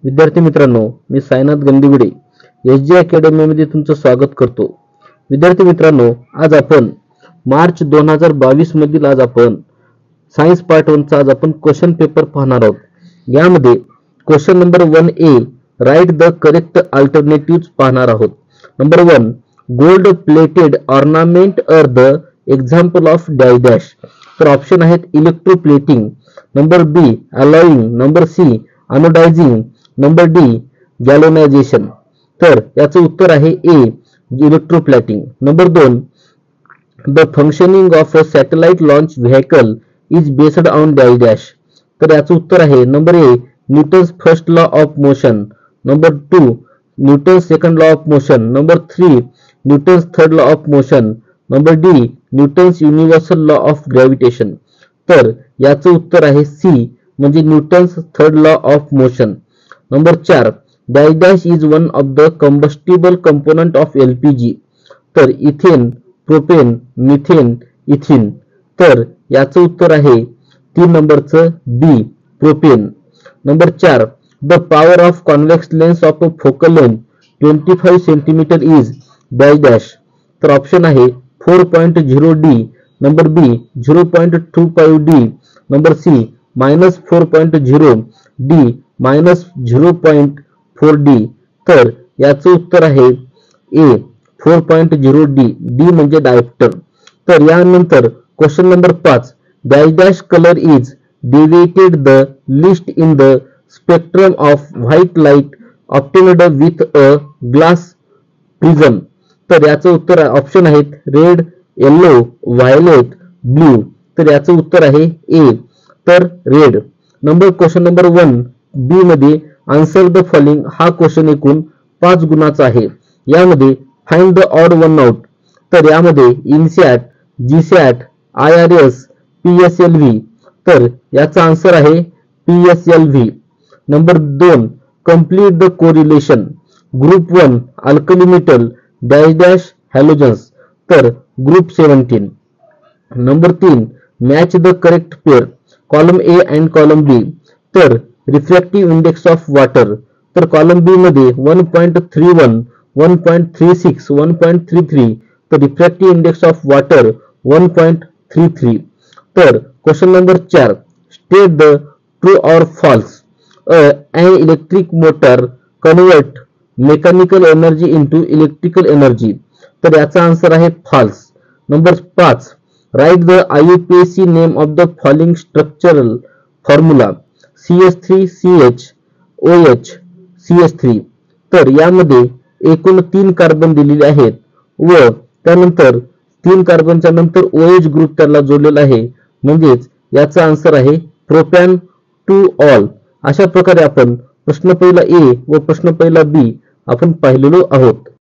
विद्यार्थी मित्रांनो, मी Sainath गंदिवडे SG academy मध्ये तुमचं स्वागत करतो. विद्यार्थी मित्रांनो, आज आपण मार्च 2022 मधील सायन्स पार्ट 1 चा आज क्वेश्चन पेपर पाहणार आहोत. यामध्ये question number 1A write the correct alternative पाहणार आहोत. Number 1 gold plated ornament are the example of dash dash. तर ऑप्शन आहेत electroplating, number B alloying, number C anodizing, number D galvanization. तर याचं उत्तर आहे A electroplating. Number 2 the functioning of a satellite launch vehicle is based on dash dash. तर याचं उत्तर आहे number A Newton's first law of motion, number 2 Newton's second law of motion, number 3 Newton's third law of motion, number D Newton's universal law of gravitation. तर याचं उत्तर आहे C म्हणजे Newton's third law of motion. Number 4 dash dash is one of the combustible component of LPG. तर ethane, propane, methane, ethyne. तर याचं उत्तर आहे 3 नंबरचं B propane. Number 4 the power of convex lens of a focal length 25 centimetre is dash dash. तर option आहे 4.0 D, number B 0.25 D, number C -4.0 D -0.4 D. तर याचं उत्तर आहे ए 4.0 डी, डी म्हणजे डायप्टर. तर यानंतर question number 5 dash dash colour is deviated the least in the spectrum of white light obtained with a glass prism. तर याचं उत्तर ऑप्शन आहेत रेड, येलो, व्हायोलेट, ब्लू. तर याचं उत्तर आहे ए तर रेड. क्वेश्चन नंबर 1 बी मध्ये आन्सर द फॉलोइंग हा क्वेश्चन एकूण 5 गुणाचा आहे. यामध्ये find the odd one out. तर यामध्ये इनसॅट, जीसॅट, IRS, PSLV. तर याचा आन्सर आहे PSLV. Number 2 complete the correlation. Group 1 alkali metal dash dash halogens. तर group 17. Number 3 match the correct pair column A and column B. तर refractive index of water. तर column B मध्ये 1.31, 1.36, 1.33. तर refractive index of water 1.33. तर question number 4 state the true or false an electric motor convert mechanical energy into electrical energy. तर याचा answer आहे false. Number 5 write the IUPAC name of the following structural formula CH3CHOH CH3. तर यामध्ये एकूण 3 carbon दिलेले आहेत व त्यानंतर 3 कार्बनच्या नंतर OH ग्रुप त्याला जोडलेला आहे. म्हणजेच याचा आन्सर आहे प्रोपॅन टू ऑल. अशा प्रकारे आपण प्रश्न पहिला ए व प्रश्न पहिला बी आपण पाहिलेलो आहोत.